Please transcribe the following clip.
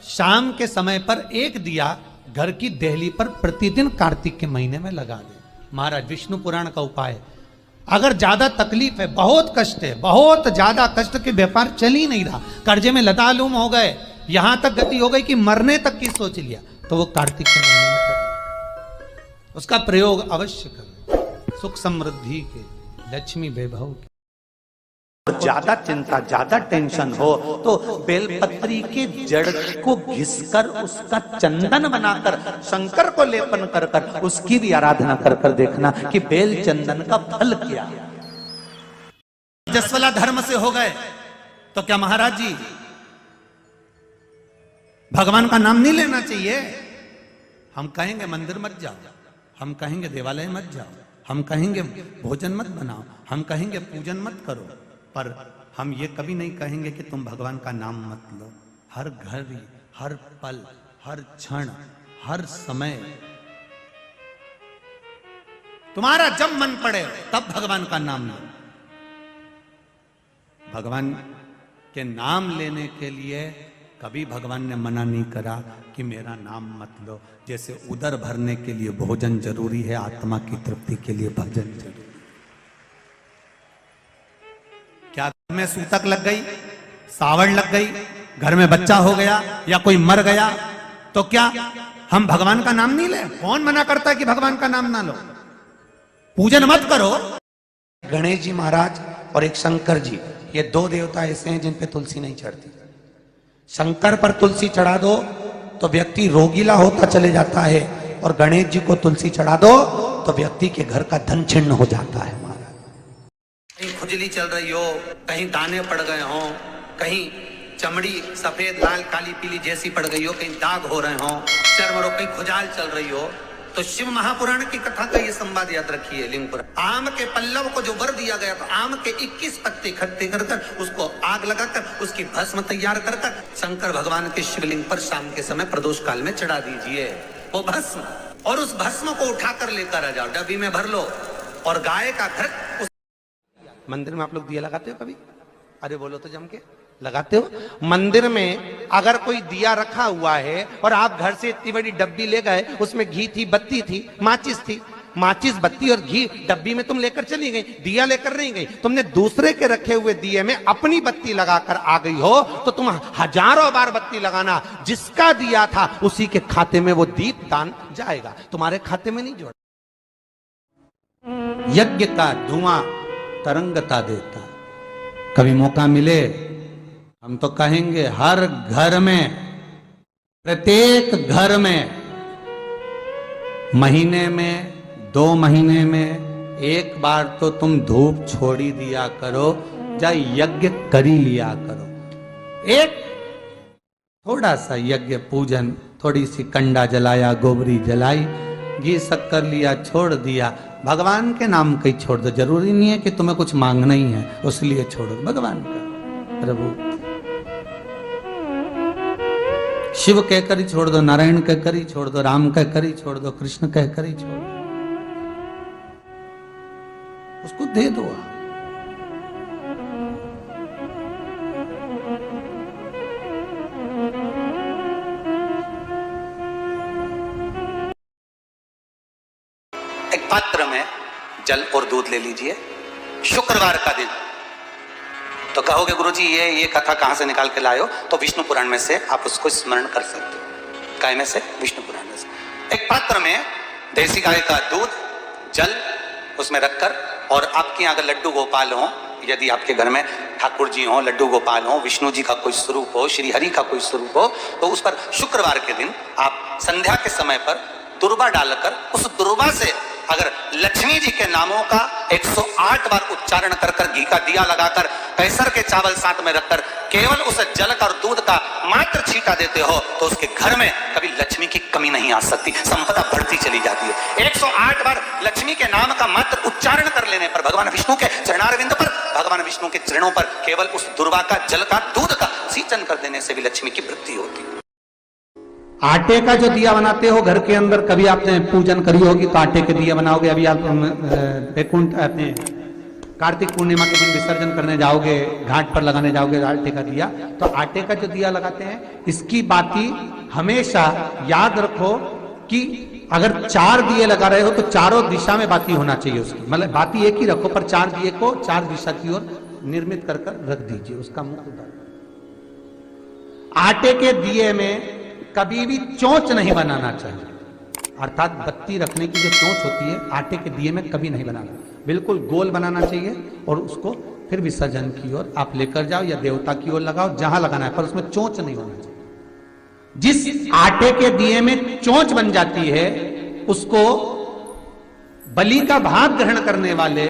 शाम के समय पर एक दिया घर की देहली पर प्रतिदिन कार्तिक के महीने में लगा दे। महाराज विष्णु पुराण का उपाय है। अगर ज्यादा तकलीफ है, बहुत कष्ट है, बहुत ज्यादा कष्ट के व्यापार चल ही नहीं रहा, कर्जे में लतालुम हो गए, यहां तक गति हो गई कि मरने तक की सोच लिया, तो वो कार्तिक के महीने में कर, उसका प्रयोग अवश्य करें। सुख समृद्धि के, लक्ष्मी वैभव के। ज्यादा चिंता, ज्यादा टेंशन हो तो बेलपत्री के जड़ को घिसकर उसका चंदन बनाकर शंकर को लेपन कर कर उसकी भी आराधना कर कर देखना कि बेल चंदन का फल क्या है। जसवला धर्म से हो गए तो क्या महाराज जी भगवान का नाम नहीं लेना चाहिए? हम कहेंगे मंदिर मत जाओ, हम कहेंगे देवालय मत जाओ, हम कहेंगे भोजन मत बनाओ, हम कहेंगे पूजन मत करो, पर हम ये कभी नहीं कहेंगे कि तुम भगवान का नाम मत लो। हर घड़ी, हर पल, हर क्षण, हर समय तुम्हारा जब मन पड़े तब भगवान का नाम लो। भगवान के नाम लेने के लिए कभी भगवान ने मना नहीं करा कि मेरा नाम मत लो। जैसे उदर भरने के लिए भोजन जरूरी है, आत्मा की तृप्ति के लिए भजन जरूरी। क्या घर में सूतक लग गई, सावड़ लग गई, घर में बच्चा हो गया या कोई मर गया तो क्या हम भगवान का नाम नहीं ले? कौन मना करता है कि भगवान का नाम ना लो? पूजन मत करो। गणेश जी महाराज और एक शंकर जी, ये दो देवता ऐसे हैं जिन पे तुलसी नहीं चढ़ती। शंकर पर तुलसी चढ़ा दो तो व्यक्ति रोगीला होता चले जाता है, और गणेश जी को तुलसी चढ़ा दो तो व्यक्ति के घर का धन छिन्न हो जाता है। कहीं खुजली चल रही हो, कहीं दाने पड़ गए हो, कहीं चमड़ी सफेद लाल काली पीली जैसी पड़ गई हो, कहीं दाग हो रहे हो, चर्म रोग, कहीं खुजाल चल रही हो, तो शिव महापुराण की कथा का ये संवाद याद रखिए। लिंग पर आम के पल्लव को जो वर दिया गया, तो आम के 21 पत्ते इकट्ठे कर उसको आग लगाकर उसकी भस्म तैयार कर शंकर भगवान के शिवलिंग पर शाम के समय प्रदोष काल में चढ़ा दीजिए वो भस्म, और उस भस्म को उठाकर लेकर आ जाओ, डब्बी में भर लो, और गाय का घर। मंदिर में आप लोग दिया लगाते हो कभी? अरे बोलो तो जम के, लगाते हो? मंदिर में अगर कोई दिया रखा हुआ है और आप घर से इतनी बड़ी डब्बी ले गए, उसमें घी थी, बत्ती थी, माचिस थी, माचिस बत्ती और घी डब्बी में तुम लेकर चली गई, दिया लेकर नहीं गई, तुमने दूसरे के रखे हुए दिए में अपनी बत्ती लगाकर आ गई हो, तो तुम हजारों बार बत्ती लगाना, जिसका दिया था उसी के खाते में वो दीप दान जाएगा, तुम्हारे खाते में नहीं जोड़ा। यज्ञ का धुआं तरंगता देता। कभी मौका मिले हम तो कहेंगे हर घर में, प्रत्येक घर में महीने में, 2 महीने में एक बार तो तुम धूप छोड़ी दिया करो, या यज्ञ करी लिया करो। एक थोड़ा सा यज्ञ पूजन, थोड़ी सी कंडा जलाया, गोबरी जलाई, घी शक्कर लिया, छोड़ दिया, भगवान के नाम कहीं छोड़ दो। जरूरी नहीं है कि तुम्हें कुछ मांगना ही है, उसलिए छोड़ो भगवान का। प्रभु शिव कहकर ही छोड़ दो, नारायण कहकर ही छोड़ दो, राम कहकर ही छोड़ दो, कृष्ण कहकर ही छोड़ दो, उसको दे दो। एक पात्र में जल और दूध ले लीजिए, शुक्रवार का दिन। तो कहोगे गुरुजी ये कथा कहां से निकाल के लाए हो? तो विष्णु पुराण में से आप उसको स्मरण कर सकते हो। काय में से? विष्णु पुराण में से। एक पात्र में देसी गाय का दूध, जल उसमें रखकर, और आपके यहाँ अगर लड्डू गोपाल हो, यदि आपके घर में ठाकुर जी हो, लड्डू गोपाल हो, विष्णु जी का कोई स्वरूप हो, श्री हरि का कोई स्वरूप हो, तो उस पर शुक्रवार के दिन आप संध्या के समय पर दुर्वा डालकर, उस दुर्वा से अगर लक्ष्मी जी के नामों का 108 बार उच्चारण कर कर, घी का दिया लगाकर, कैसर के चावल साथ में रखकर केवल उस जल का और दूध का मात्र छींटा देते हो, तो उसके घर में कभी लक्ष्मी की कमी नहीं आ सकती, संपदा बढ़ती चली जाती है। 108 बार लक्ष्मी के नाम का मात्र उच्चारण कर लेने पर, भगवान विष्णु के चरणारविंद पर, भगवान विष्णु के चरणों पर केवल उस दुर्वा का, जल का, दूध का सिंचन कर देने से भी लक्ष्मी की वृद्धि होती है। आटे का जो दिया बनाते हो घर के अंदर, कभी आपने पूजन करी होगी तो आटे के दिया बनाओगे। अभी आप वैकुंठ अपने कार्तिक पूर्णिमा के दिन विसर्जन करने जाओगे, घाट पर लगाने जाओगे आटे का दिया, तो आटे का जो दिया लगाते हैं, इसकी बाती हमेशा याद रखो कि अगर 4 दिए लगा रहे हो तो चारों दिशा में बाती होना चाहिए उसकी, मतलब बाती एक ही रखो पर 4 दिए को 4 दिशा की ओर निर्मित कर रख दीजिए, उसका मुख उधर। आटे के दिए में कभी भी चोंच नहीं बनाना चाहिए, अर्थात बत्ती रखने की जो चोंच होती है आटे के दिए में कभी नहीं बनाना, बिल्कुल गोल बनाना चाहिए और उसको फिर विसर्जन की ओर आप लेकर जाओ या देवता की ओर लगाओ, जहां लगाना है, पर उसमें चोंच नहीं होना चाहिए। जिस आटे के दिए में चोंच बन जाती है उसको बलि का भाग ग्रहण करने वाले